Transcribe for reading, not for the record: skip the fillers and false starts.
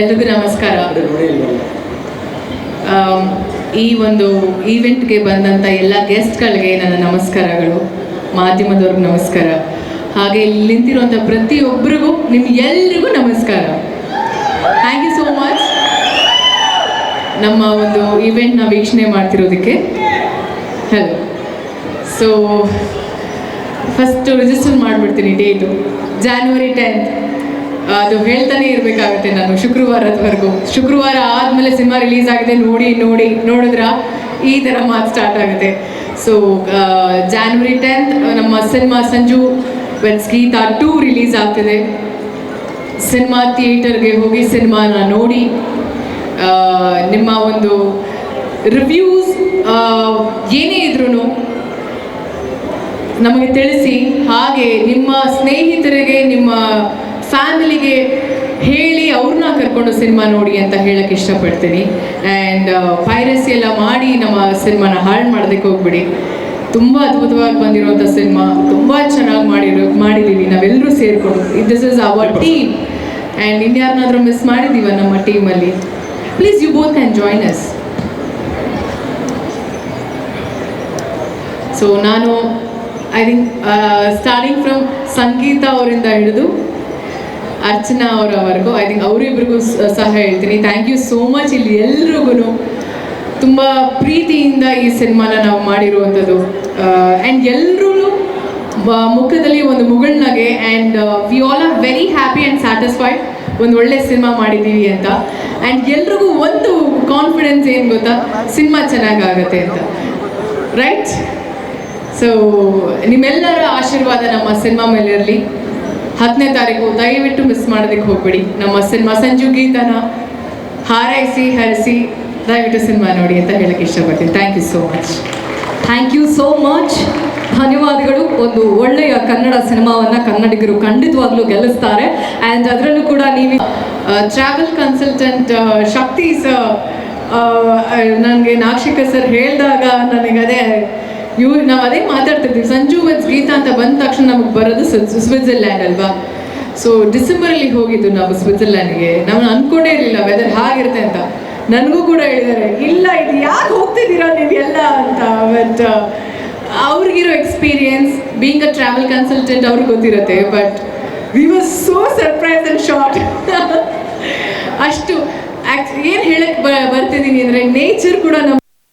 ಎಲ್ರಿಗೂ ನಮಸ್ಕಾರ. ಈ ಒಂದು ಈವೆಂಟ್ಗೆ ಬಂದಂಥ ಎಲ್ಲ ಗೆಸ್ಟ್ಗಳಿಗೆ ನನ್ನ ನಮಸ್ಕಾರಗಳು, ಮಾಧ್ಯಮದವ್ರಿಗೆ ನಮಸ್ಕಾರ, ಹಾಗೆ ಇಲ್ಲಿ ನಿಂತಿರುವಂಥ ಪ್ರತಿಯೊಬ್ಬರಿಗೂ ನಿಮ್ಗೆಲ್ರಿಗೂ ನಮಸ್ಕಾರ. ಥ್ಯಾಂಕ್ ಯು ಸೋ ಮಚ್ ನಮ್ಮ ಒಂದು ಈವೆಂಟ್ನ ವೀಕ್ಷಣೆ ಮಾಡ್ತಿರೋದಕ್ಕೆ. ಹಲೋ. ಸೊ ಫಸ್ಟು ರಿಜಿಸ್ಟರ್ ಮಾಡಿಬಿಡ್ತೀನಿ ಡೇಟು, January 10th. ಅದು ಹೇಳ್ತಾನೆ ಇರಬೇಕಾಗುತ್ತೆ ನಾನು ಶುಕ್ರವಾರದವರೆಗೂ. ಶುಕ್ರವಾರ ಆದಮೇಲೆ ಸಿನಿಮಾ ರಿಲೀಸ್ ಆಗಿದೆ, ನೋಡಿದ್ರ ಈ ಥರ ಮಾತು ಸ್ಟಾರ್ಟ್ ಆಗುತ್ತೆ. ಸೊ January 10th ನಮ್ಮ ಸಿನಿಮಾ ಸಂಜು ವೆನ್ಸ್ ಗೀತಾ 2 ರಿಲೀಸ್ ಆಗ್ತಿದೆ. ಸಿನಿಮಾ ಥಿಯೇಟರ್ಗೆ ಹೋಗಿ ಸಿನಿಮಾನ ನೋಡಿ ನಿಮ್ಮ ಒಂದು ರಿವ್ಯೂಸ್ ಏನೇ ಇದ್ರೂ ನಮಗೆ ತಿಳಿಸಿ, ಹಾಗೆ ನಿಮ್ಮ ಸ್ನೇಹಿತರಿಗೆ ನಿಮ್ಮ ಫ್ಯಾಮಿಲಿಗೆ ಹೇಳಿ ಅವ್ರನ್ನ ಕರ್ಕೊಂಡು ಸಿನಿಮಾ ನೋಡಿ ಅಂತ ಹೇಳಕ್ಕೆ ಇಷ್ಟಪಡ್ತೀನಿ. ಆ್ಯಂಡ್ ಪೈರಸಿ ಎಲ್ಲ ಮಾಡಿ ನಮ್ಮ ಸಿನಿಮಾನ ಹಾಳು ಮಾಡೋದಕ್ಕೆ ಹೋಗ್ಬಿಡಿ. ತುಂಬ ಅದ್ಭುತವಾಗಿ ಬಂದಿರುವಂಥ ಸಿನಿಮಾ, ತುಂಬ ಚೆನ್ನಾಗಿ ಮಾಡಿದ್ದೀವಿ ನಾವೆಲ್ಲರೂ ಸೇರಿಕೊಂಡು. This is our team. And ಇನ್ಯಾರನ್ನಾದರೂ ಮಿಸ್ ಮಾಡಿದ್ದೀವ ನಮ್ಮ ಟೀಮಲ್ಲಿ? Please you both can join us. So ನಾನು I think starting from Sangeetha ಅವರಿಂದ ಹಿಡಿದು ಅರ್ಚನಾ ಅವರವರೆಗೂ ಐ ಥಿಂಕ್ ಅವರಿಬ್ರಿಗೂ ಸಹ ಹೇಳ್ತೀನಿ ಥ್ಯಾಂಕ್ ಯು ಸೋ ಮಚ್. ಇಲ್ಲಿ ಎಲ್ರಿಗೂ ತುಂಬ ಪ್ರೀತಿಯಿಂದ ಈ ಸಿನಿಮಾನ ನಾವು ಮಾಡಿರುವಂಥದ್ದು. ಆ್ಯಂಡ್ ಎಲ್ಲರೂ ಮುಖದಲ್ಲಿ ಒಂದು ಮುಗುಳ್ನಗೆ. And we all are very happy and satisfied ಒಂದು ಒಳ್ಳೆ ಸಿನಿಮಾ ಮಾಡಿದ್ದೀವಿ ಅಂತ. ಆ್ಯಂಡ್ ಎಲ್ರಿಗೂ ಒಂದು ಕಾನ್ಫಿಡೆನ್ಸ್ ಏನು ಗೊತ್ತಾ, ಸಿನಿಮಾ ಚೆನ್ನಾಗಾಗತ್ತೆ ಅಂತ, ರೈಟ್? ಸೊ ನಿಮ್ಮೆಲ್ಲರ ಆಶೀರ್ವಾದ ನಮ್ಮ ಸಿನಿಮಾ ಮೇಲೆ ಇರಲಿ. 10ನೇ ತಾರೀಕು ದಯವಿಟ್ಟು ಮಿಸ್ ಮಾಡೋದಕ್ಕೆ ಹೋಗ್ಬೇಡಿ. ನಮ್ಮ ಸಿನಿಮಾ ಸಂಜು ಗೀತನ ಹಾರೈಸಿ ಹರಿಸಿ ದಯವಿಟ್ಟು ಸಿನಿಮಾ ನೋಡಿ ಅಂತ ಹೇಳಕ್ಕೆ ಇಷ್ಟಪಡ್ತೀನಿ. Thank you so much. Thank you so much. ಧನ್ಯವಾದಗಳು. ಒಂದು ಒಳ್ಳೆಯ ಕನ್ನಡ ಸಿನಿಮಾವನ್ನು ಕನ್ನಡಿಗರು ಖಂಡಿತವಾಗ್ಲೂ ಗೆಲ್ಲಿಸ್ತಾರೆ. ಆ್ಯಂಡ್ ಅದರಲ್ಲೂ ಕೂಡ ನೀವು ಟ್ರಾವೆಲ್ ಕನ್ಸಲ್ಟೆಂಟ್ ಶಕ್ತಿ ನನಗೆ ನಾಕ್ಷಿಕ ಸರ್ ಹೇಳಿದಾಗ ನನಗೆ ನಾವು ಅದೇ ಮಾತಾಡ್ತಿರ್ತೀವಿ. ಸಂಜು ವೆನ್ಸ್ ಗೀತಾ ಅಂತ ಬಂದ ತಕ್ಷಣ ನಮಗೆ ಬರೋದು ಸ್ವಿಟ್ಜರ್ಲ್ಯಾಂಡ್ ಅಲ್ವಾ? ಸೊ ಡಿಸೆಂಬರಲ್ಲಿ ಹೋಗಿದ್ದು ನಾವು ಸ್ವಿಟ್ಜರ್ಲ್ಯಾಂಡ್ಗೆ. ನಾವು ಅಂದ್ಕೊಂಡೇ ಇರಲಿಲ್ಲ ವೆದರ್ ಹಾಗಿರುತ್ತೆ ಅಂತ. ನನಗೂ ಕೂಡ ಹೇಳಿದ್ದಾರೆ, ಇಲ್ಲ ಇದು ಯಾಕೆ ಹೋಗ್ತಿದ್ದೀರಾ ನೀವೆಲ್ಲ ಅಂತ. ಬಟ್ ಅವ್ರಿಗಿರೋ experience being a travel consultant ಅವ್ರಿಗೆ ಗೊತ್ತಿರುತ್ತೆ. But we was so surprise and shock. ಅಷ್ಟು ಏನು ಹೇಳಕ್ಕೆ ಬರ್ತಿದ್ದೀನಿ ಅಂದರೆ ನೇಚರ್ ಕೂಡ ನಮ್ಮ